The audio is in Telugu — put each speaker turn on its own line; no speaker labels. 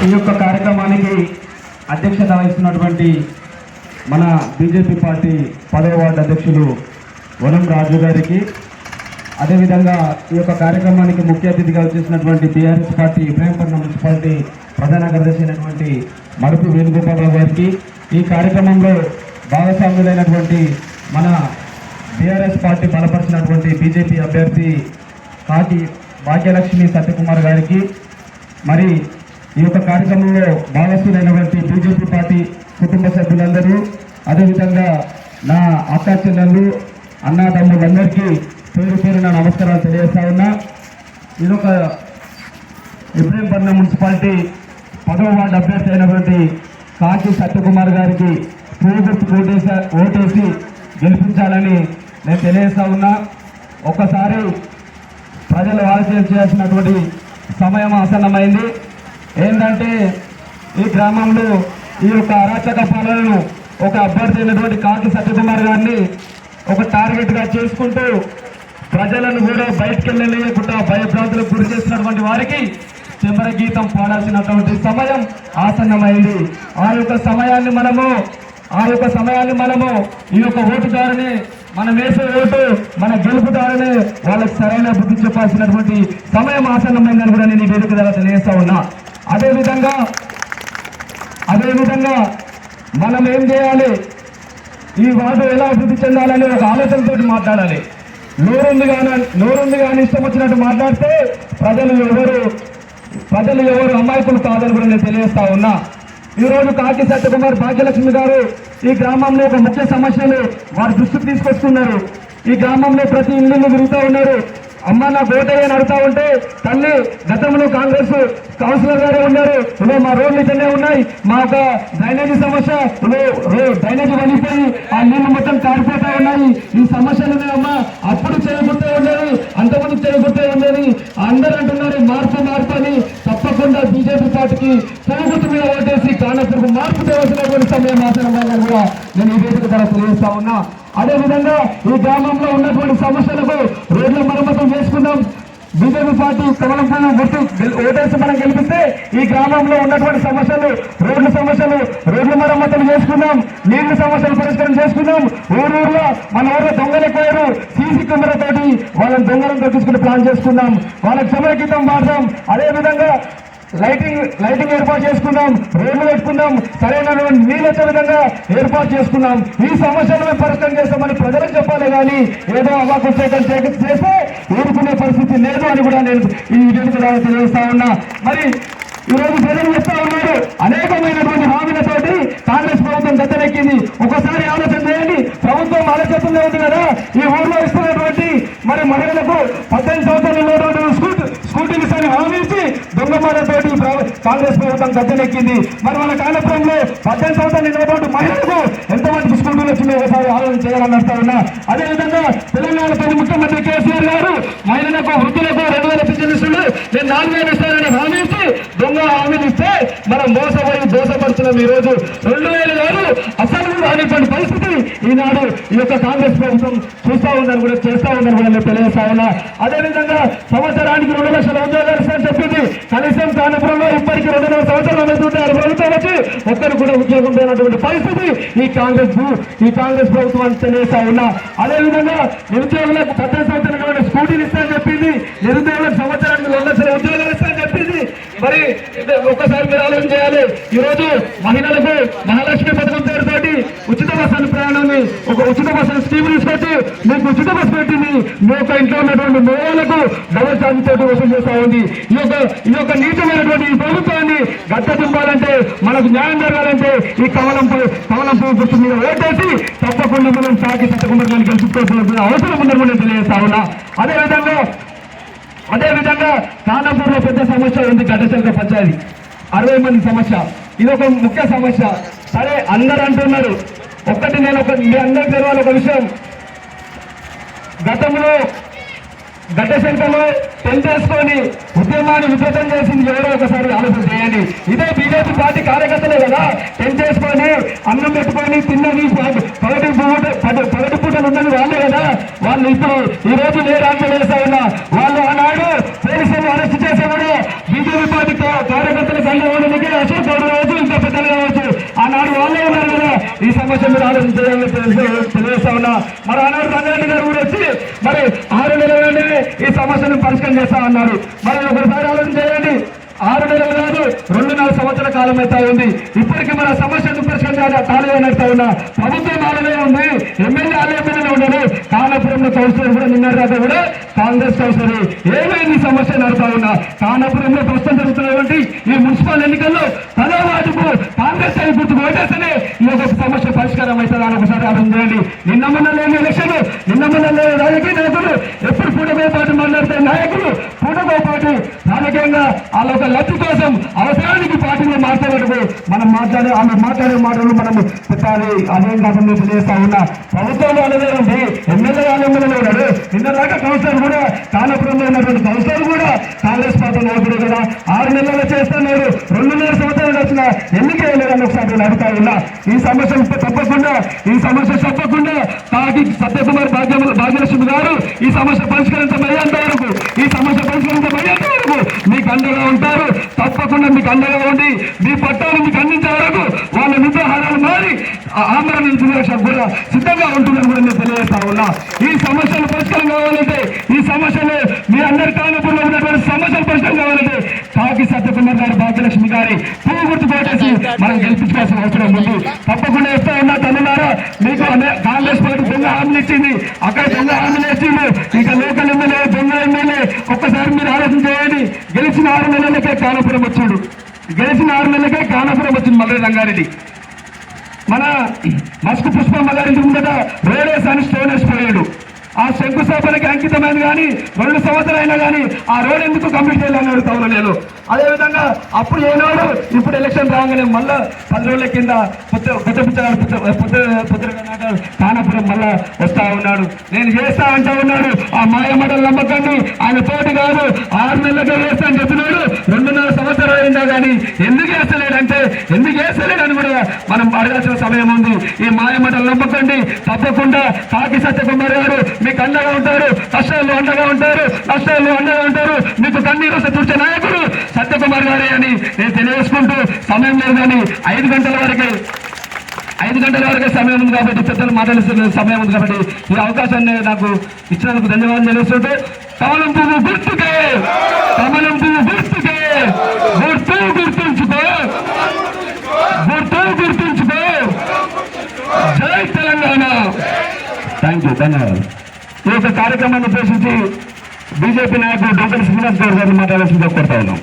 ఈ యొక్క కార్యక్రమానికి అధ్యక్షత వహిస్తున్నటువంటి మన బీజేపీ పార్టీ 10వ వార్డు అధ్యక్షులు వనం రాజు గారికి, అదేవిధంగా ఈ యొక్క కార్యక్రమానికి ముఖ్య అతిథిగా వచ్చేసినటువంటి బీఆర్ఎస్ పార్టీ ఇబ్రాహీంపట్నం మున్సిపాలిటీ ప్రధాన కార్యదర్శి అయినటువంటి మరుపు వేణుగోపాలరావు గారికి, ఈ కార్యక్రమంలో భాగస్వాములైనటువంటి మన బీఆర్ఎస్ పార్టీ బలపరిచినటువంటి బీజేపీ అభ్యర్థి కాకి భాగ్యలక్ష్మి సత్యకుమార్ గారికి, మరి ఈ యొక్క కార్యక్రమంలో భాగస్వాములైనటువంటి బీజేపీ పార్టీ కుటుంబ సభ్యులందరూ, అదేవిధంగా నా అక్కా చెల్లెళ్ళు అన్నాతమ్ములందరికీ పేరు పేరున నమస్కారాలు తెలియజేస్తా ఉన్నా. ఇదొక ఇబ్రాహీంపట్నం మున్సిపాలిటీ 10వ వార్డు అభ్యర్థి అయినటువంటి కాకి సత్యకుమార్ గారికి పువ్వు గుర్తు ఓటేసి గెలిపించాలని నేను తెలియజేస్తా ఉన్నా. ఒక్కసారి ప్రజలు ఆలోచన చేయాల్సినటువంటి సమయం ఆసన్నమైంది. ఏంటంటే ఈ గ్రామంలో ఈ యొక్క అరాచక పాలనను ఒక అభ్యర్థి అయినటువంటి కాకి సత్యకుమార్ గారిని ఒక టార్గెట్గా చేసుకుంటూ ప్రజలను కూడా బయటకు వెళ్ళలేకుండా భయభ్రాంతులకు గురి చేసినటువంటి వారికి చివర గీతం పాడాల్సినటువంటి సమయం ఆసన్నమైంది. ఆ యొక్క సమయాన్ని మనము ఈ యొక్క ఓటుదారుని, మనం వేసే ఓటు మన గెలుపుదారుని వాళ్ళకి సరైన బుద్ధి చెప్పాల్సినటువంటి సమయం ఆసన్నమైందని కూడా నేను ఈ వేదిక ద్వారా తెలియజేస్తా ఉన్నా. అదేవిధంగా మనం ఏం చేయాలి, ఈ వార్డు ఎలా అభివృద్ధి చెందాలని ఒక ఆలోచనతో మాట్లాడాలి. నోరుంది కానీ ఇష్టం వచ్చినట్టు మాట్లాడితే ప్రజలు ఎవరు అమాయకులు కాదని కూడా నేను తెలియజేస్తా ఉన్నా. ఈరోజు కాకి సత్యకుమార్ భాగ్యలక్ష్మి గారు ఈ గ్రామంలో ఒక ముఖ్య సమస్యలు వారి దృష్టికి తీసుకొస్తున్నారు. ఈ గ్రామంలో ప్రతి ఇల్లు తిరుగుతూ ఉన్నారు. అమ్మ నా ఓటేయని అడుగుతా ఉంటే, తల్లి గతంలో కాంగ్రెస్ కౌన్సిలర్ గారే ఉన్నారు, మా రోడ్లు ఇక్కడనే ఉన్నాయి, మా ఒక డ్రైనేజీ సమస్య, డ్రైనేజీ వలిపోయి ఆ నీళ్లు మొత్తం కారిపోతా ఉన్నాయి, ఈ సమస్యలు ఉన్నాయమ్మా, అప్పుడు చేయబుట్టే ఉండేది, అంతమంది చేయబుట్టే ఉండేది, అందరూ అంటున్నారు మార్పు అని. తప్పకుండా బీజేపీ పార్టీకి పువ్వు మీద ఓటేసి కానప్పుడు మార్పు తేవాల్సినటువంటి సమయం ఆసనంగా కూడా నేను ఈ వేదిక ద్వారా తెలియజేస్తా ఉన్నా. అదేవిధంగా ఈ గ్రామంలో ఉన్నటువంటి సమస్యలకు రోడ్ల మరమ్మతులు చేసుకుందాం. బీజేపీ పార్టీ కమలం పువ్వు గుర్తు ఓటేసి మనం గెలిపిస్తే ఈ గ్రామంలో ఉన్నటువంటి రోడ్ల మరమ్మతులు చేసుకుందాం, నీళ్ల సమస్యలు పరిష్కారం చేసుకుందాం. ఊరూరులో మన ఊళ్ళో దొంగలు ఎక్కువయ్యారు, సీసీ కెమెరాతోటి వాళ్ళని దొంగలను దొరికించుకుని ప్లాన్ చేసుకుందాం, వాళ్ళకి సమరగీతం వాడదాం. అదేవిధంగా లైటింగ్ ఏర్పాటు చేసుకుందాం, రోడ్లు పెట్టుకుందాం, సరైనటువంటి నీళ్ళు వచ్చే విధంగా ఏర్పాటు చేసుకుందాం. ఈ సమస్యలను పరిష్కారం చేస్తామని ప్రజలకు చెప్పాలి కానీ ఏదో అవాకు చేస్తే ఊరుకునే పరిస్థితి లేదు అని కూడా నేను ఈ వేదిక ద్వారా తెలియజేస్తా ఉన్నా. మరి ఈరోజు ప్రజలు చెప్తా ఉన్నారు, అనేకమైనటువంటి హామీలతోటి కాంగ్రెస్ ప్రభుత్వం గద్దెనెక్కింది. ఒకసారి ఆలోచన చేయండి, ప్రభుత్వం ఆలోచనలో ఉంది కదా, ఈ ఊర్లో ఇస్తున్నటువంటి మరి మహిళలకు 18 సంవత్సరాలు ఉన్నటువంటి స్కూటీలు ఇస్తాను హామీ ఇచ్చి దొంగమాలతోటి కాంగ్రెస్ ప్రభుత్వం గద్దెనెక్కింది. మరి మన కాలపురంలో 18 సంవత్సరాలు ఉన్నటువంటి మహిళలకు ఎంతమందికి స్కూటీలు వచ్చిందో ఒకసారి ఆలోచన చేయాలని అడుగుతా ఉన్నా. అదేవిధంగా తెలంగాణలోని ముఖ్యమంత్రి కేసీఆర్ గారు మహిళలకు, వృద్ధులకు 2000 పింఛన్ ఇస్తుండే, నేను 4000 ఇస్తానని హామీ ఇచ్చి దొంగ హామీలు ఇస్తే మనం దోషపడుతున్నాం. ఈ రోజు 2000 కాదు అసలు రానిటువంటి పరిస్థితి ఈనాడు ఈ యొక్క కాంగ్రెస్ ప్రభుత్వం చేస్తా ఉందని కూడా నేను తెలియజేస్తా ఉన్నా. అదేవిధంగా సంవత్సరానికి 2 లక్షల ఉద్యోగాలు ఇస్తామని చెప్పింది. కనీసం కానపురంలో ఇప్పటికీ 2.5 సంవత్సరాలు అవుతుంటారు ప్రభుత్వం వచ్చి ఒక్కరు కూడా ఉద్యోగం లేనటువంటి పరిస్థితి ఈ కాంగ్రెస్ ప్రభుత్వాన్ని తెలియజేస్తా ఉన్నా. అదేవిధంగా నిరుద్యోగులకు 18 సంవత్సరాలు స్కూటీలు ఇస్తామని చెప్పింది, నిరుద్యోగులకు సంవత్సరానికి 2 లక్షల ఉద్యోగాలు ఇస్తామని చెప్పింది. మరి ఒక్కసారి మీరు ఆలోచన చేయాలి. ఈరోజు మహిళలకు మహాలక్ష్మి పథకం పేరుతోటి ఉచిత బస్సు ప్రయాణాన్ని, ఒక ఉచిత బస్సు స్కీమ్ తీసుకొచ్చి మీకు ఉచిత బస్సు పెట్టింది. మీ యొక్క ఇంట్లో ఉన్నటువంటి మహిళలకు డబుల్ ఛార్జ్ తోటి వసూలు చేస్తా ఉంది. ఈ యొక్క నీచమైనటువంటి ఈ ప్రభుత్వాన్ని గద్దెదింపాలంటే, మనకు న్యాయం జరగాలంటే ఈ కమలం పువ్వు గుర్తు మీద ఓటేసి తప్పకుండా మనం కాకి సత్యకుమార్ గారిని గెలుచుకోవాల్సిన అవసరం ఉందని కూడా తెలియజేస్తా ఉన్నా. అదేవిధంగా కానాపూర్లో పెద్ద సమస్య ఉంది, గడ్డచెలక పంచాయతీ 60 మంది సమస్య. ఇది ఒక ముఖ్య సమస్య. సరే అందరూ అంటున్నారు, మీ అందరికి తెలవాలి ఒక విషయం, గతంలో గడ్డచెలకలో పెంచేసుకొని ఉద్యమాన్ని విజయం చేసింది ఎవరో ఒకసారి ఆలోచన చేయండి. ఇదే బీజేపీ పార్టీ కార్యకర్తలే కదా పెంచేసుకొని అన్నం పెట్టుకొని తిన్నది పగటి పూటలు ఉన్నది వాళ్ళే కదా. వాళ్ళు ఇప్పుడు ఈ రోజు నేరాజ్యం వేస్తా ఉన్నా. వాళ్ళు ఆనాడు పోలీసులు అరెస్ట్ చేసే కూడా బీజేపీ పార్టీ కార్యకర్తలు గంట ఓడనికే మరి ఆనాడు రంగారెడ్డి గారు కూడా వచ్చి మరి 6 నెలలనే ఈ సమస్యను పరిష్కారం చేస్తా అన్నారు. మరి ఒకసారి ఆలోచన చేయండి, 6 నెలలు కాదు 2.5 సంవత్సరాల కాలం అయితే ఉంది. ఇప్పటికీ మన సమస్యను పరిష్కరించాలి కాలేనట్టు ఉన్నా ప్రభుత్వం ఆలనే ఉంది, ఎమ్మెల్యేలు ఉండరు. కానాపురంలో కౌన్సిలర్ కూడా నిన్నటిదాకా కూడా కాంగ్రెస్ కౌన్సిలర్ ఏమైంది సమస్య నడుతా ఉన్నా. కానాపురంలో ప్రస్తుతం జరుగుతున్నటువంటి ఈ మున్సిపల్ ఎన్నికల్లో తన వాటికు కాంగ్రెస్ సైడ్ గుర్తుకు ఓటేస్తేనే ఈ యొక్క సమస్య పరిష్కారం అవుతుంది అని ఒకసారి ఆలోచన చేయండి. నిన్న మొన్న లేని ఎలక్షన్, నిన్న మొన్న లేని రాజకీయ నాయకులు ఎప్పుడు పూటకో పాటు మాట్లాడితే నాయకులు పూటకో పాటు రాజకీయంగా వాళ్ళ లబ్ధి కోసం అవసరానికి పార్టీలో మాట్లాడేటప్పుడు మనం మాట్లాడే మాటలు మనం పెట్టాలి. అదేం కాకుండా తెలియజేస్తా ఉన్నా ప్రభుత్వం వాళ్ళదే ఉంది, ఎమ్మెల్యే ఎమ్మెల్యేలు ఉన్నాడు. నిన్న దాకా కౌన్సిలర్ కూడా కానాపురంలో ఉన్నటువంటి కౌన్సిలర్ కూడా కాంగ్రెస్ పార్టీ నాయకుడు కదా. 6 నెలలు చేస్తున్నాడు, 2.5 సంవత్సరాలు వచ్చిన ఎన్నిక వేయలేదని ఒకసారి అడుగుతా ఉన్నా. ఈ సమస్య తప్పకుండా తాకి సత్యకుమార్ భాగ్యలక్ష్మి గారు ఈ సమస్య పరిష్కరించమయ్యేంత వరకు మీకు అండగా ఉంటారు. తప్పకుండా మీకు అండగా ఉండి మీ పట్టాలు మీకు అందించే వరకు వాళ్ళ నిద్రాహారాలు మారి ఆమరణ నిరక్షకు కూడా సిద్ధంగా ఉంటుందని కూడా నేను తెలియజేస్తా ఉన్నా. ఈ సమస్యలు పరిష్కారం కావాలంటే, ఈ సమస్యలు మీ అందరి కాలంలో ఉన్నటువంటి సమస్యలు పరిష్కారం కావాలంటే కాకి సత్యకుమార్ గారి భాగ్యలక్ష్మి గారి పువ్వు గుర్తు కోటేసి మనం గెలిపించుకోవాల్సిన అవసరం ఉంది. తప్పకుండా ఇస్తా ఉన్నా తల్లులారా, మీకు కాంగ్రెస్ పార్టీ దొంగ హామీలు ఇచ్చింది, అక్కడ దొంగ హామీలు ఇచ్చింది. ఇక లోకల్ ఎమ్మెల్యే దొంగ ఎమ్మెల్యే ఒక్కసారి మీరు ఆలోచన చేయండి. గెలిచిన 6 నెలలకే కానాపురం వచ్చాడు, మల్లె రంగారెడ్డి. మన మస్కు పుష్ప మల్లారెడ్డి ముందట రోడేస్ అని స్టోన్ వేసిపోయాడు. ఆ శంకుస్థాపనకి అంకితమైంది కానీ 2 సంవత్సరాలు అయినా కానీ ఆ రోడ్ ఎందుకు కంప్లీట్ చేయాలని అడుగుతా ఉన్నా నేను. అదేవిధంగా అప్పుడు ఏనాడు ఇప్పుడు ఎలక్షన్ రాగానే మళ్ళా 10 రోజుల కింద కానాపురం మళ్ళా వస్తా ఉన్నాడు. నేను చేస్తా అంటా ఉన్నాడు. ఆ మాయమటలు నమ్మకండి, ఆయన తోటి కాదు. 6 నెలలకే చేస్తా అని చెప్పినాడు. 2.5 సంవత్సరాలు అయినా కానీ ఎందుకు వేస్తలేడని కూడా మనం అడగాల్సిన సమయం ఉంది. ఈ మాయమటలు నమ్మకండి. తప్పకుండా కాకి సత్యకుమార్ గారు మీకు అండగా ఉంటారు, కష్టాల్లో అండగా ఉంటారు, నష్టాల్లో అండగా ఉంటారు. మీకు కన్నీరు వస్తే చూసే నాయకుడు సత్యకుమార్ గారే అని నేను తెలియజేసుకుంటూ, సమయం లేదు కానీ 5 గంటల వరకే సమయం ఉంది కాబట్టి, పెద్దలు మాట్లాడుతున్న సమయం ఉంది కాబట్టి ఈ అవకాశాన్ని నాకు ఇచ్చినందుకు ధన్యవాదాలు తెలుస్తుంటూ, కమలం పువ్వు గుర్తుకే గుర్తుంచుకో జై తెలంగాణ. థ్యాంక్ యూ, ధన్యవాదాలు. ఈ యొక్క కార్యక్రమాన్ని ఉద్దేశించి బీజేపీ నాయకుడు డాక్టర్ శ్రీనివాస్ గారు గారిని మాట్లాడాల్సిందిగా కోరుతా ఉన్నాం.